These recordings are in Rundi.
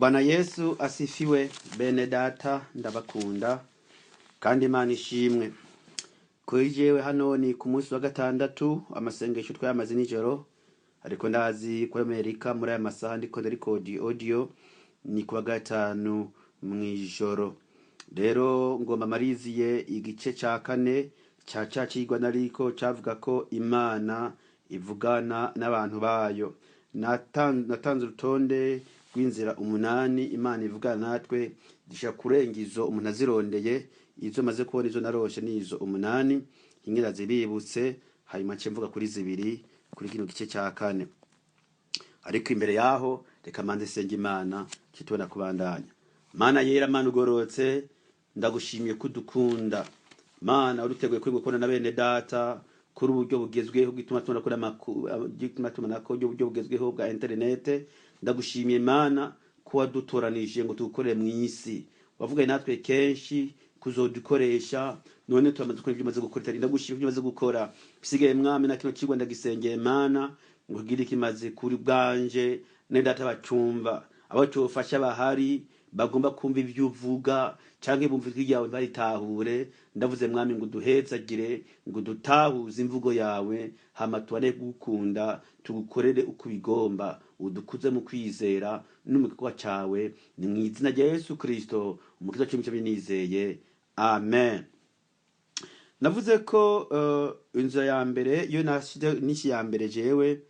Bwana Yesu asifiwe. Bene data ndabakunda kandi Imana ishimwe. Kuri jewe hano ni ku munsi wa gatandatu amasengesho twayamaze nijoro, ariko ndazi kuri Amerika muri aya masaha ndiko record audio ni kuwa gatanu mwijoro. Rero ngomba mariziye igice ca kane ca cigwa nariko cavuga ko Imana ivugana n'abantu bayo. Natanze urutonde rw'inzira 8 Imana ivugana natwe, disha kurengizo umuntu azirondeye. Izo maze kubona izo naroshe nizo 8 ingera zibibutse, hanyuma mvuga kuri zibiri kuri kino gice ca kane. Ariko imbere yaho reka manze senga Imana kitubona kubandanya. Mana yera, Mana ugorotse, ndagushimiye kudukunda. Mana uruteguye kuri gukona na bene data kuri uburyo bugezweho gituma tubona kuri gituma tubona ko uburyo bugezweho bwa internet. Ndagushimiye Mana ko wadutoranije ngo tugukorere mu isi. Wavuga natwe kenshi kuzodukoresha, none turamaze gukora ibyo maze gukora. Ndagushimiye ibyo maze gukora. Bisigaye Mwami na kino kigwa ndagisengeye Mana ngo gire kimaze kuri bwanje ne data bacumva abo cyofasha bahari bagomba kumva ibyo uvuga canke bumva ijwi ryawe baritahure. Ndavuze Mwami ngo duhezagire, ngo dutahuze imvugo yawe, hama tuwane gukunda tugukorere uko bigomba, udukuze mu kwizera n'umukwa cawe. Ni mu izina rya Yesu Kristo umukiza cy'imico binizeye, amen. Navuze ko inzo ya mbere yo nashide nishi ya mbere jewe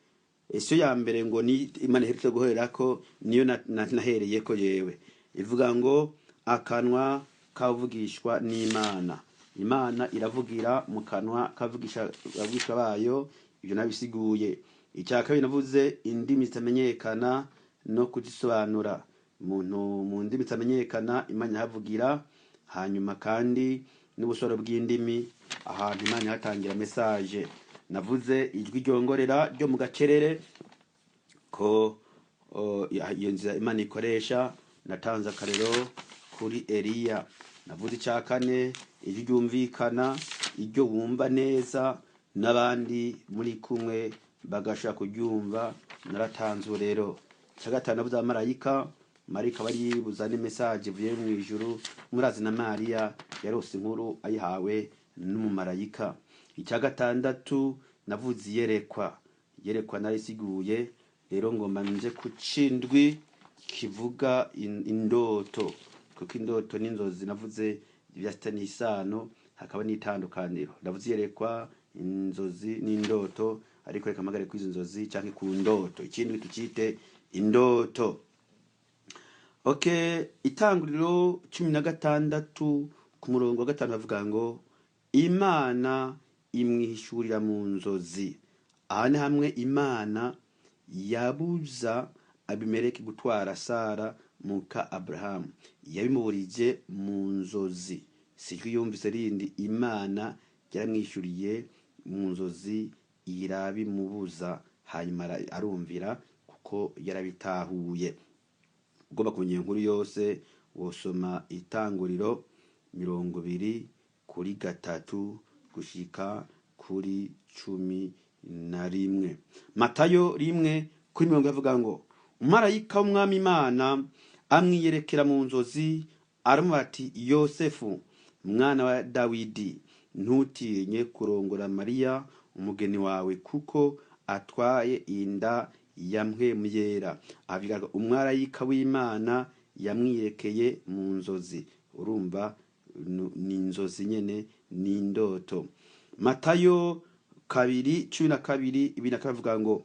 ese ya mbere ngo ni Imana iherutse guhera ko niyo nahereye ko yewe ivuga ngo akanwa kavugishwa n'Imana. Imana iravugira mu kanwa kavugisha abagishwa bayo, ibyo nabisiguye. Icyaka binavuze indimi zitamenyekana no kuzisobanura. Umuntu mu ndimi zitamenyekana Imana yavugira, hanyuma kandi n'ubusoro bw'indimi ahantu Imana yatangira message. Navuze ijwi ryongorera ryo mu gacerere ko iyo nzira Imana ikoresha. Natanze akarero kuri Eliya. Navuze icyakane ijwi ryumvikana, iryo wumva neza n'abandi muri kumwe bagasha kuryumva. Naratanze rero cyagatana navuze amarayika. Marika bari buzane message vuye mu ijuru. Murazi na Maria yarose inkuru ayihawe n'umumarayika. Icyagatandatu navuze yerekwa narisiguye. Rero ngomba nje kucindwi kivuga indoto, kuko indoto n'inzozi navuze byastani isano, hakaba n'itandukaniro. Navuze yerekwa, inzozi n'indoto, ariko reka magare kwizo inzozi canke ku ndoto. Ikindi tukite indoto. Okay, itanguriro 16 ku murongo wa 5 bavuga ngo Imana imwihishurira mu nzozi. Ahane hamwe Imana yabuza Abimeleki gutwara Sara muka Abraham, yabimuburije mu nzozi. Sijwi yumvise rindi Imana yaramwishuriye mu nzozi irabimubuza, hanyuma arumvira kuko yarabitahuye. Ugomba kumenya inkuru yose wosoma itanguriro 20 gushika kuri 11. Matayo 1:10 avuga ngo umarayika w'Umwami Imana amwiyerekera mu nzozi aramubaza ati, Yosefu mwana wa Dawidi, ntutinye kurongora Mariya umugeni wawe, kuko atwaye inda ya mpwemu yera. Avuga umarayika w'Imana yamwiyerekeye mu nzozi. Urumva ni inzozi nyene ni indoto. Matayo 2:12 ibintu akavuga ngo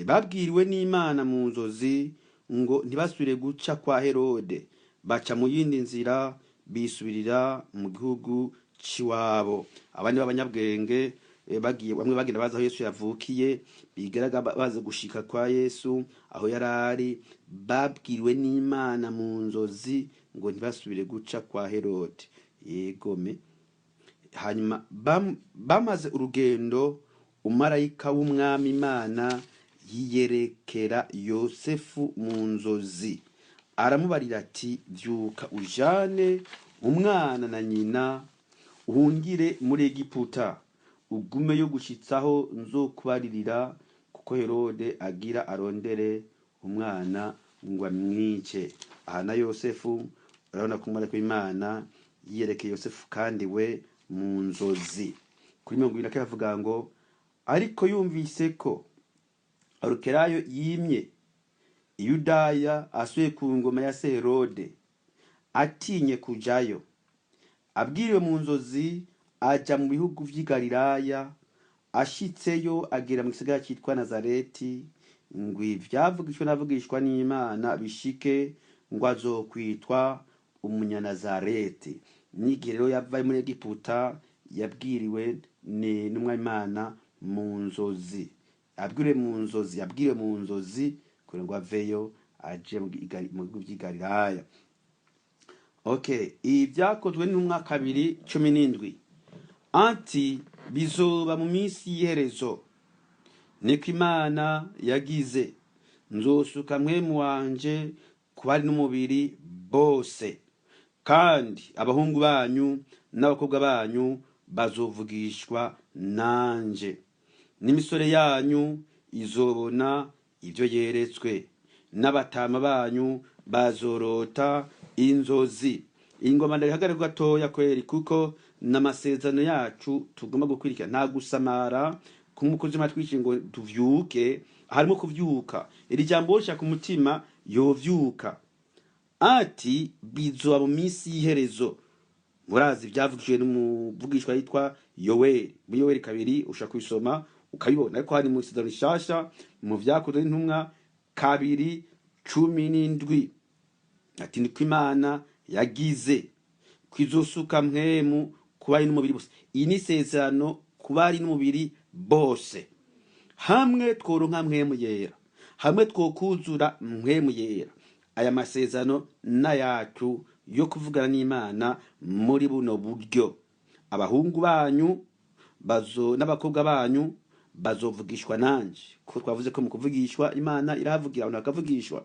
babwiriwe n'Imana mu nzozi ngo ntibasubire guca kwa Herode, baca mu yindi nzira bisubirira mu gihugu ciwabo. Abandi b'abanyabwenge bagiye bamwe bagenda baza aho Yesu yavukiye, bigaraga baza gushika kwa Yesu aho yarari. Babwiriwe n'Imana mu nzozi ngo ntibasubire guca kwa Herode. Yegome. Hanyuma bamaze urugendo, umarayika w'Umwami Imana yiyerekera Yosefu mu nzozi, aramubarira ati, vyuka ujane umwana na nyina uhungire muri Egiputa, ugume yo gushitsaho nzokubaririra, ko Herode agira arondere umwana ngo amwice. Aha na Yosefu urabona ko umwami w'Imana yiyerekeye Yosefu kandi we mu nzozi. Kuri 20 avuga ngo ariko yumvise ko Arukelayo yimye Yudaya asuye ku ngoma ya Herode, atinye kujayo, abwiriwe mu nzozi aja mu bihugu vy'i Galilaya, ashitseyo agera mu gisagara cyitwa Nazareti, ngo ivyavugishwa navugishwa n'Imana bishike, ngo azokwitwa umunyanazareti. N'igihe rero yavaye muri Egiputa yabwiriwe n'umwami Imana mu nzozi, yabwiriwe mu nzozi kugira ngo aveyo aje mu bihugu vy'i Galilaya. Okay, ibyakozwe n'umwa 2:17 anti bizoba mu minsi y'iherezo, niko Imana yagize, nzosuka mpwemu wanje ku bari n'umubiri bose, kandi abahungu banyu n'abakobwa banyu bazovugishwa nanje, n'imisore yanyu izobona ibyo yeretswe, n'abatama banyu bazorota inzozi. Ingoma ndahagarara gatoya kweri, kuko n'amasezerano yacu tugomba gukurikira, nta gusamara kumukozi matwishi ngo tuvyuke, harimo kuvyuka. Iri jambo rishaka umutima yovyuka. Ati bizoba mu minsi y'iherezo. Murazi byavugishwe n'umuvugishwa yitwa Yoweli. Muri Yoweli 2 ushaka kwisoma ukabibona, ariko hari mu isezerano rishasha mu vyakozwe n'intumwa 2:17 ati niko Imana yagize, kwizosuka mpwemu kubari n'umubiri bose. Iyi ni isezerano kubari n'umubiri bose. Hamwe tworonka mpwemu yera, hamwe twokuzura mpwemu yera. Aya masezerano na yacu yo kuvugana n'Imana muri buno buryo. Abahungu banyu n'abakobwa banyu bazovugishwa nanje. Ko twavuze ko mu kuvugishwa Imana irahavugira, abantu bakavugishwa.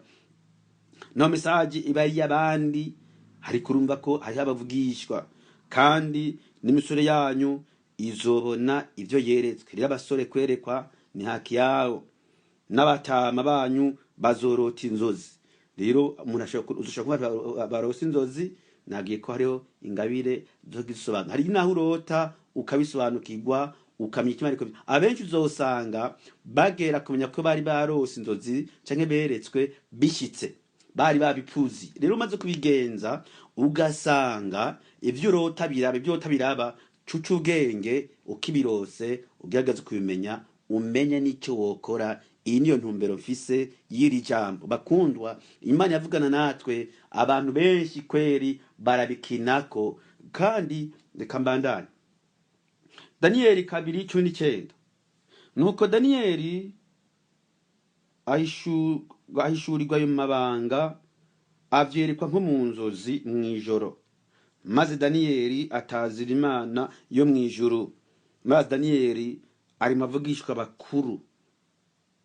No message iba y'abandi, hari kurumva ko hari abavugishwa, kandi n'imisore yanyu izobona ibyo yeretswe. Rero abasore kwerekwa ni haki yawo, n'abatama banyu bazorota inzozi. Rero umuntu ushobora kuba barose inzozi, nagiye ko hariho ingabire zo gisobanura. Hari naho urota ukabisobanukirwa, ukamenya ikimari ko abenshi uzosanga bagera kumenya ko bari barose inzozi canke beretswe bishitse, bari babipfuzi. Rero umaze kubigenza ugasanga ivyo urota biraba cucu ubwenge, ukibirose ugerageza kubimenya, umenye n'icyo wokora. Iyi niyo ntumbero mfise y'iri jambo. Bakundwa, Imana yavugana natwe, abantu benshi kweri barabikinako, kandi reka mbandanye. Danieli 2:19 nuko Danieli ahishurirwa ayo mabanga, avyerekwa nko mu nzozi mw'ijoro. Maze Danieli atazira Imana yo mw'ijuru. Maze Danieli ari mavugishwa bakuru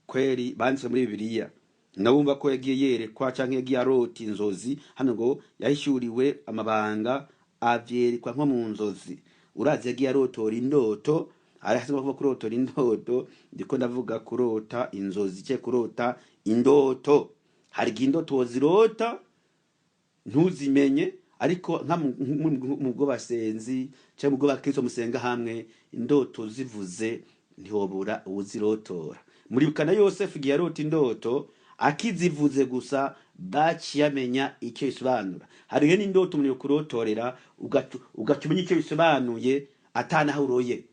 kweri banditse muri Bibiliya. Nabumva ko yagiye yerekwa canke yagiye arota inzozi. Hano ngo yahishuriwe amabanga, avyerekwa nko mu nzozi. Urazi yagiye arotora indoto, arahasema kuva kurotora indoto, ndiko ndavuga kurota inzozi cye kurota indoto. Hari indoto wozirota ntuzimenye, ariko nka mu bwo basenzi cyangwa mu bwo bakristo musenga hamwe, indoto zivuze ntihobura uzirotora. Muri bukana Yosefu giye arota indoto, akizivuze gusa baciye amenya icyo isobanura. Hariho n'indoto umuntu yokurotorera ugacumenya icyo bisobanuye atanaho uroye,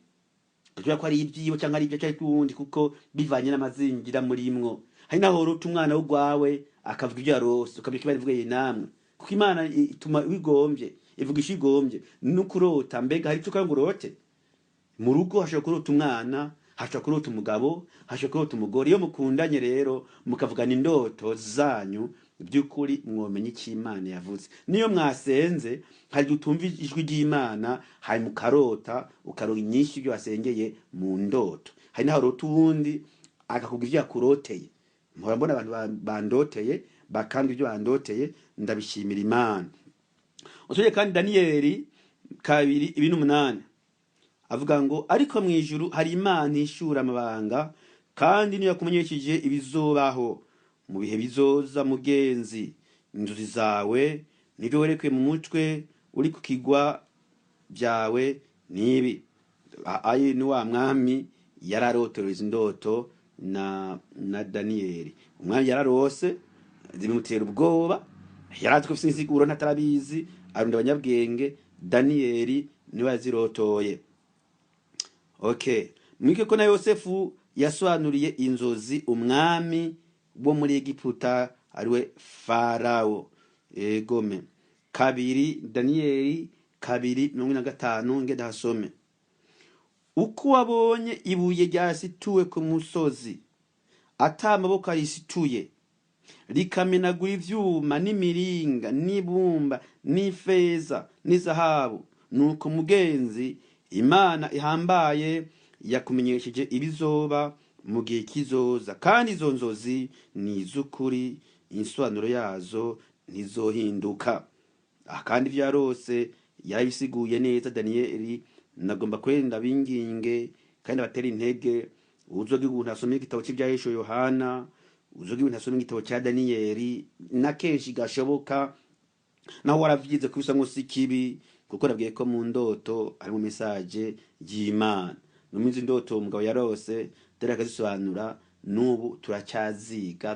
kugira ko ari ibyibo cyangwa ari ibyo cyari kuwundi, kuko bivanye n'amazingira muri mwo. Hari naho urota umwana w'ugwawe akavuga ibyo yarose, ukabika barivuga namwe, kuko Imana ituma wigombye, ivugisha igombye n'ukurota. Mbega hari cyo urote mu rugo, hashobora kurota umwana, hashobora kurota umugabo, hashobora kurota umugore. Iyo mukundanye rero mukavugana indoto zanyu, by'ukuri mwomenye icyo Imana yavuze. Niyo mwasenze hari utumva ijwi ry'Imana, hari mukarota ukaronka inyinshi ibyo wasengeye mu ndoto. Hari naho urota ubundi akakubwira ibyo yakuroteye. Mpora mbona abantu bandoteye bakandi ibyo bandoteye, ndabishimira Imana. Usuye kandi Danieli 2:8 avuga ngo ariko mw'ijuru hari Imana ishura amabanga, kandi ntiyakumenyesheje ibizobaho mu bihe bizoza mugenzi. Inzozi zawe nibyo werekwe mu mutwe uri ku kigwa byawe nibi. Ayi ni wa mwami yararotoreza indoto na Daniyeli. Umwami yararose zimutera ubwoba, yarazi ko afite insiguro ntatarabizi, arunda abanyabwenge. Daniyeli niwe yazirotoye. Okay, mwike ko na Yosefu yasobanuriye inzozi umwami bo muri Egiputa ariwe Farao. Egome kabiri Daniyeli 2:15 ngenda hasome. Uko wabonye ibuye ryasituwe ku musozi ata amaboko ayisituye, rikamenagura ivyuma n'imiringa n'ibumba n'ifeza n'izahabu, nuko mugenzi Imana ihambaye yakumenyesheje ibizoba mu gihe kizoza, kandi izo nzozi ni iz'ukuri, insobanuro yazo ntizohinduka. Kandi vyarose yarabisiguye neza Daniyeli. Nagomba kwenda binginge kandi batera intege uzogira ubuntu asome igitabo cy'ibyahisho Yohana, uzogira ubuntu asome igitabo cya Daniyeli, na kenshi gashoboka naho waravyize kubisa ngo sikibi, kuko nabwiye ko mu ndoto ari mu message y'Imana. No mu ndoto umugabo yarose dore akazisobanura, nubu turacyaziga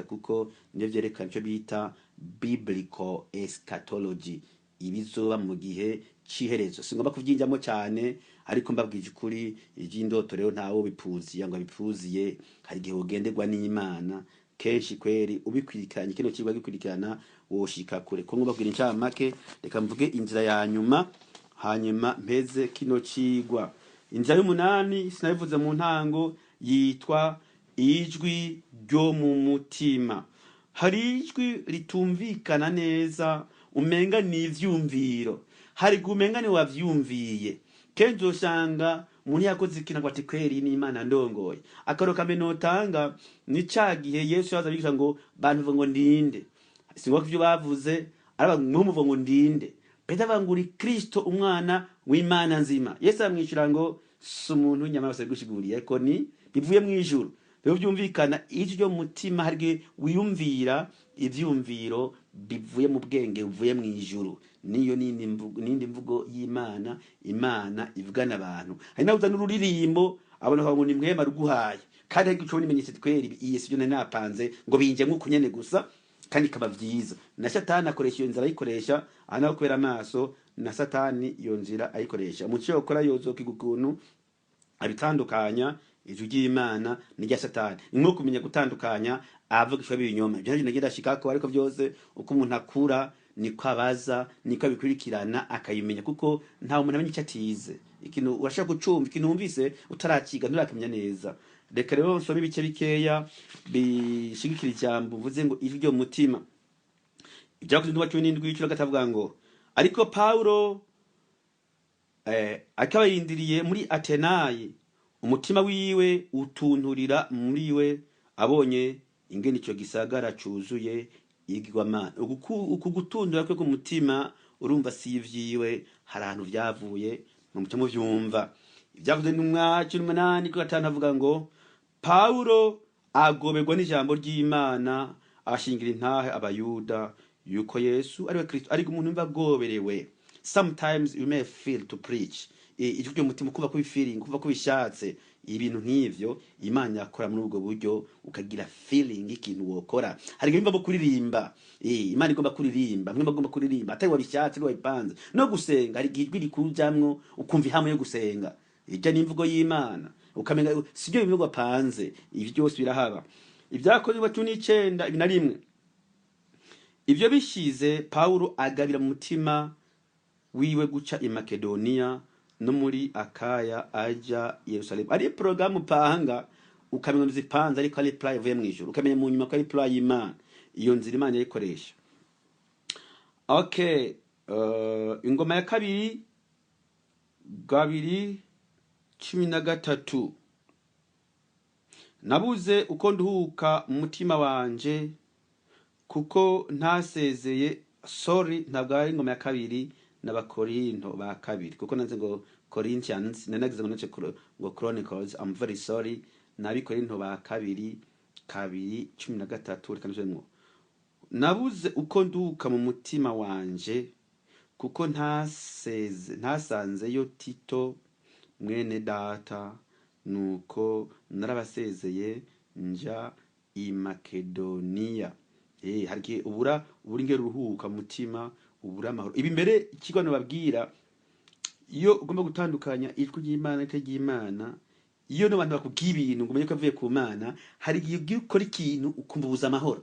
kuko nivyo vyerekana cyo bita biblical eschatology, ibizoba mu gihe ciherezo. Singomba kuvyinjamo cyane, ariko mbabwije ukuri ivy'indoto rero ntawo bipuziye ngo bipuziye. Hari gihe ugenderwa n'Imana kenshi kweri, ubikwirikanye kino kigwa gikurikirana woshika kure. Ko ngobabwira incamake, reka mvuge inzira ya nyuma hanyuma mpeze kino cigwa. Inzira y'umunani sinabivuze mu ntango, yitwa ijwi ryo mu mutima. Hari ijwi ritumvikana neza, umenga ni ivyumviro, hari gumenga ni wavyumviye. Kenzo shanga muni yakoze ikintu ngo ati kweri ni Imana ndongoye. Akaroka menotanga ni cagihe Yesu yazabigisha ngo bantu ngo ndinde. Singo kuvyo bavuze araba mwumuvo ngo ndinde. Peta banguri Kristo umwana w'Imana nzima. Yesu amwishira ngo sumuntu nyama base gushiguriye ko ni bivuye mu ijuru. Rero byumvikana ijyo mutima harige wiyumvira ivyumviro bivuye mu bwenge uvuye mu ijuru. Niyo nindi mvugo y'Imana. Imana ivugana abantu. Hari nabuza n'ururirimbo abona ko ni mwema ruguhaye, kandi igico nimenyetse tweri iyesi byo napanze ngo binje nkuko nyene gusa, kandi kaba vyiza. Na Satani akoresha iyo nzira ayikoresha ana kwera amaso, na Satani iyo nzira ayikoresha mu cyo ukora yozo kigukuntu abitandukanya ijwi ry'Imana n'irya Satani. Nko kumenya gutandukanya avuga ibinyoma. Byo nagenda shikako, ariko byose uko umuntu akura niko abaza, niko abikurikirana akayimenya, kuko nta umuntu amenye icyo atize. Ikintu urashaka gucumva, ikintu umvise utarakiga nturakamenya neza. Reka rero nsome ibice bikeya bishigikira ijambo mvuze ngo ijwi ryo mu mutima. Ibyakozwe n'uwa 17 y'icyo gatavuga ngo ariko Paulo akaba yindiriye muri Atenayi, umutima wiwe utunturira muri we abonye ingene icyo gisagara cuzuye igwamana. Uku gutundura kwe ku mutima urumva si ivyiwe, hari ahantu vyavuye mu mutima vyumva. Ibyakozwe n'umwa 18 ko gatanu avuga ngo Paulo agoberwa n'ijambo ry'Imana, ashingira intahe abayuda yuko Yesu ariwe Kristo. Ariko umuntu umva agoberewe, sometimes you may feel to preach, icyo cyo mutima kuva ku feeling, kuva ku bishatse ibintu nk'ivyo Imana yakora muri ubwo buryo, ukagira feeling ikintu wokora. Hari gimba bo kuririmba, Imana igomba kuririmba, mwe bagomba kuririmba atari wabishatse rwo ipanze no gusenga. Hari gijwi rikujamwo ukumva ihamo yo gusenga, ijya n'imvugo y'Imana ukamenga sibyo bivugo panze. Ibi byose birahaba. Ibyakozwe n'uwa 19:1 ivyo bishize Paulo agabira mu mutima wiwe guca i Makedonia no muri Akaya aja Yerusalemu. Ari programu panga ukamenya zipanze, ariko ari plan vuye mu ijuru, ukamenya mu nyuma ko ari plan y'Imana. Iyo nzira Imana yayikoresha. Okay, ingoma ya kabiri 2:13 nabuze uko nduhuka mu mutima wanje kuko ntasezeye. Sorry, ntabwo ari ingoma ya kabiri n'abakorinto ba kabiri, kuko nanze ngo Corinthians nanagize ngo nace ngo Chronicles. I'm very sorry, n'Abikorinto ba kabiri 2:13 reka ndusubiremwo. Nabuze uko nduka mu mutima wanje kuko ntasanzeyo Tito mwene data, nuko narabasezeye nja i Makedoniya. Hari ubura ingero uruhuka mu mutima, ubura amahoro. Ibi mbere ikigwano babwira iyo ugomba gutandukanya ijwi ry'Imana n'Imana, iyo n'abantu bakubwiye ibintu ngo umenye ko avuye ku Mana, hari igihe ugiye ukora ikintu ukumva ubuza amahoro,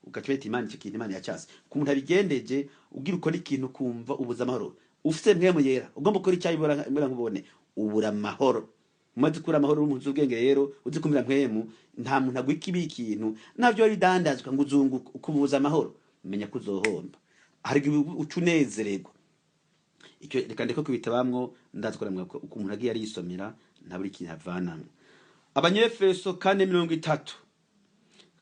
ugacweta Imana icyo kintu Imana yacyase. Ku muntu abigendeje ugira ukora ikintu kumva ubuza amahoro, ufite mpwemu yera ugomba gukora icyayi mbora nkubone ubura amahoro. Umaze kura amahoro umuntu ubwenge rero uzi kumira mpwemu, nta muntu agwika ibi ikintu navyo ari dandazwa ngo uzunguka ukubuza amahoro, menya ko uzohomba. Hari igihe ucunezererwa. Icyo reka ndeko kubitabamwo ndazikora mwako umuntu agiye ari yisomera ntaburi kintu avanamwe. Abanyefeso 4:30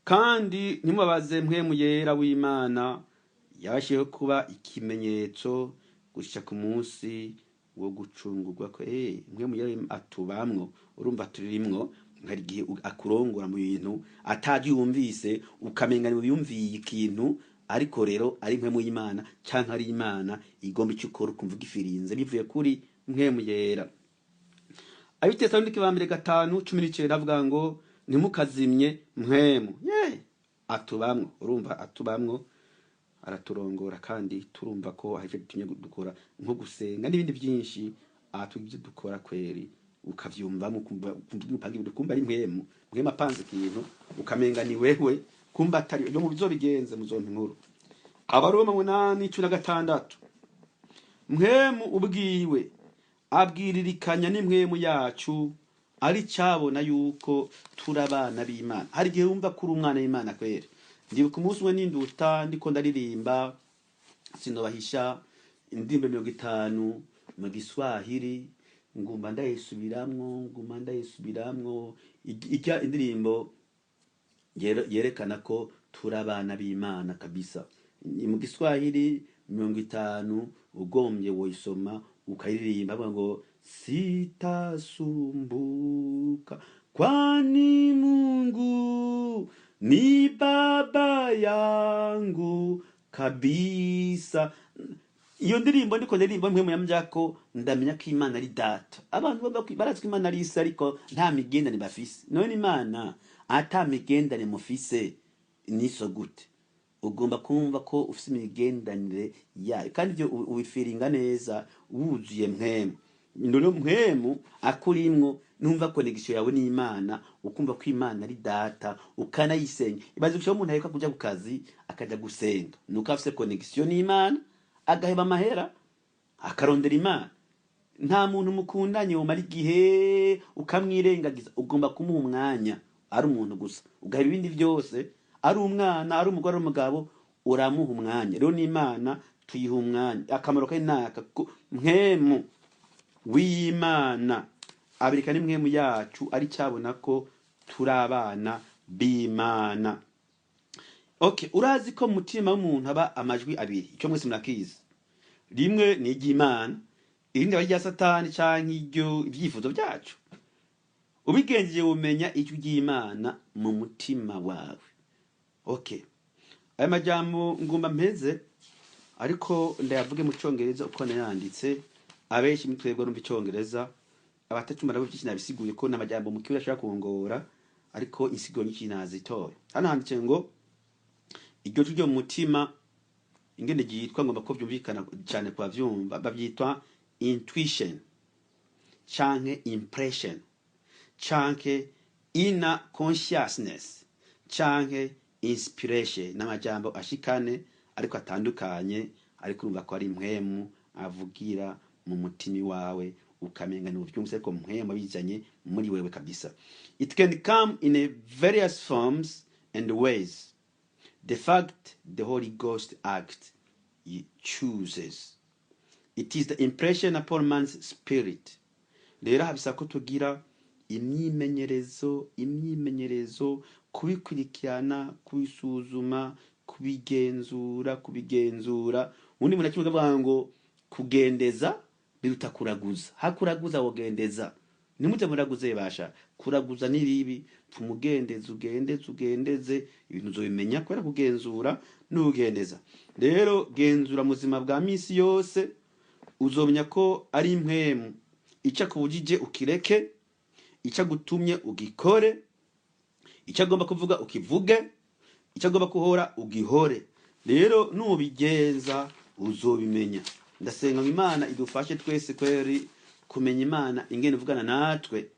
kandi ntimubabaze mpwemu yera w'Imana yabashiyeho kuba ikimenyetso gushika ku munsi wo gucungurwa ko mpwemu yera atubamwo. Urumva turimwo hari igihe akurongora mu bintu ataji yumvise ukamenga ni biyumviye ikintu, ariko rero ari mpwemu y'Imana canke ari Imana igomba icyo ukora ukumva gifirinze bivuye kuri mpwemu yera. Abitesalonike ba mbere 5:19 avuga ngo ntimukazimye mpwemu atubamwo. Urumva atubamwo araturongora, kandi turumva ko hari icyo dutumye dukora nko gusenga n'ibindi byinshi atubye dukora kweri ukavyumvamo kumva ari mpwemu apanze ikintu ukamenga ni wewe, kumba atari yo mu bizobigenze muzonka inkuru. Abaroma 8:16 mpwemu ubwiwe abwiririkanya n'impwemu yacu ari cyabona yuko turabana b'Imana. Hari gihe wumva kuri umwana w'Imana kwere. Ndibuka umunsi umwe ninduta ndiko ndaririmba sinobahisha indimbe 50 mu Giswahili, ngumba ndayisubiramwo ijya indirimbo yerekana ko turabana b'Imana kabisa. Mu Giswahili 50 ugombye woisoma ukayiririmba ngo sitasumbuka kwani Mungu ni baba yangu kabisa. Iyo ndirimbo ndiko ndirimbo mpwemu yamjako ndamenya ko Imana ari data. Abantu barazwi Imana ari Isi, ariko nta migendane bafise. None Imana ata migendane mufise niso gute? Ugomba kumva ko ufise imigendanire yayo, kandi ibyo ubifiringa neza wuzuye mpwemu. None mpwemu akurimwo numva connection yawe n'Imana, ukumva ko Imana ari data, ukanayisenga. Ibaze cyo umuntu areka kuja ku kazi akaja gusenga, nuko afise connection n'Imana, agaheba amahera akarondera Imana. Nta muntu mukundanye umara igihe ukamwirengagiza, ugomba kumuha umwanya. Ari umuntu gusa ugaheba ibindi byose, ari umwana ari umugore ari umugabo uramuha umwanya. Rero n'Imana tuyiha umwanya. Akamaro kari naka mpwemu w'Imana abirikana impwemu yacu ari cyabona ko turabana b'Imana. Okay, urazi ko mutima w'umuntu aba amajwi abiri, icyo mwese murakizi. Rimwe ni iry'Imana, irindi aba irya Satani canke ibyifuzo byacu. Ubigenjeje umenya icyo ry'Imana mu mutima wawe. Okay, aya majambo ngumba mpeze ariko ndayavuge mu Cyongereza uko nayanditse. Abenshi mitwebwe rumva Icyongereza, abatacumara byinshi nabisiguye ko n'amajambo mu kibuye ashaka kongora, ariko insiguro nyinshi nazitoye. Hano handitse ngo iryo ryo mu mutima ingene gitwa ngomba ko byumvikana cyane kwa vyumva, bavyitwa intuition canke impression canke inner consciousness canke inspiration. N'amajambo ashikane ariko atandukanye, ariko urumva ko ari mpwemu avugira mu mutima wawe, ukamenga ni uvyumvise ko mpwemu bizanye muri wewe kabisa. It can come in a various forms and ways. The fact the Holy Ghost act he chooses. It is the impression upon man's spirit. Rero habisa ko tugira imyimenyerezo kubikurikirana, kubisuzuma, kubigenzura. Undi muntu akivuga ngo kugendeza biruta kuraguza. Hakuraguza wogendeza. nimute muraguze basha kuraguza n'ibibi ugendeze ibintu uzobimenya kubera kugenzura n'ugendeza. Rero genzura muzima bwa misi yose uzomenya ko ari impwemu ica kubujije ukireke, ica gutumye ugikore, ica agomba kuvuga ukivuge, ica agomba kuhora ugihore. Rero nubigenza uzobimenya. Ndasenga Imana idufashe twese kweri kumenya Imana ingene ivugana natwe.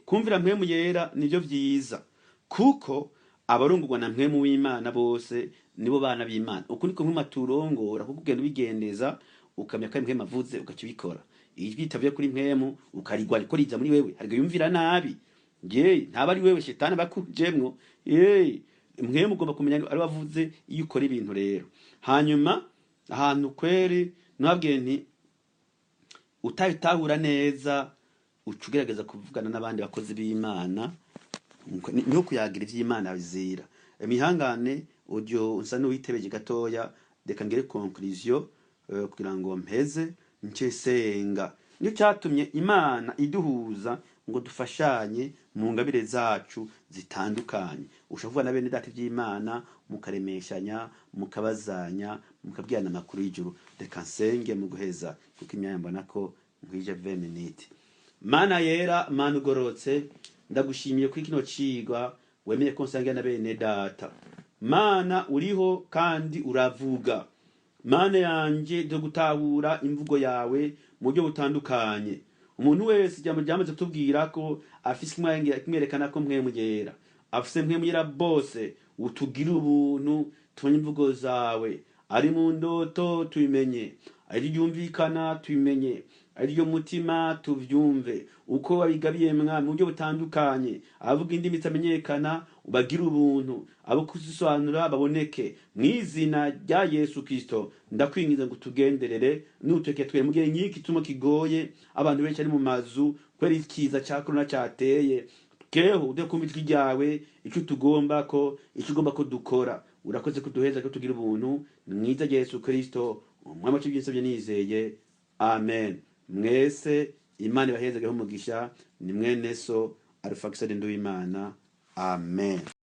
Kumvira mpwemu yera nivyo vyiza, kuko abarungurwa na mpwemu w'Imana bose nibo bana b'Imana. Uku niko mpwemu aturongora, kuko ugenda ubigendeza ukamenya ko mpwemu avuze ugaca ubikora. Ijwi ritavuye kuri mpwemu ukarigwanya ko riza muri wewe, hariko yumvira nabi. Ntaba ari wewe shetani bakujemwo. Mpwemu ugomba kumenya ari wavuze iyo ukora ibintu. Rero hanyuma ahantu kweri nabwiye nti utahura neza ucugerageza kuvugana n'abandi bakozi b'Imana niho kuyagira ivy'Imana bizira. Mihangane audio unsa n'uwitebeje gatoya, reka ngere conclusion kugira ngo mpeze nce senga. Niyo cyatumye Imana iduhuza ngo dufashanye mu ngabire zacu zitandukanye. Ushavuga na bene data by'Imana mukaremeshanya, mukabazanya, mukabwirana amakuru y'ijuru. Reka nsenge mu guheza kuko imyanya mbona ko nkwije 20 minutes. Mana yera, Mana ugorotse, ndagushimiye kuri kino cigwa wemeye ko nsangira na bene data. Mana uriho kandi uravuga. Mana yanje do gutahura imvugo yawe mu buryo butandukanye. Umuntu wese ijambo ryamaze kutubwira ko afise kimwerekana ko mpwemu yera, afise mpwemu yera bose, utugira ubuntu tumenye imvugo zawe. Ari mu ndoto tubimenye, ari ryumvikana tubimenye, ari ryo mutima tuvyumve. Uko wabigabiye mwami mu buryo butandukanye, avuga indimi zitamenyekana ubagira ubuntu, abo kuzisobanura baboneke. Mwizina rya Yesu Kristo ndakwingiza ngo tugenderere n'uteke twe mugihe nyiki tumo kigoye abantu benshi ari mu mazu kweri ikiza cya corona cyateye. Keho ude kumva ijwi ryawe icyo tugomba ko dukora. Urakoze kuduheza ko tugira ubuntu mwiza Yesu Kristo umwami wacu byisabye nizeye. Amen. Mwese Imana ibahezage umugisha. Ni mwene so Alpha Nduwimana. Amen.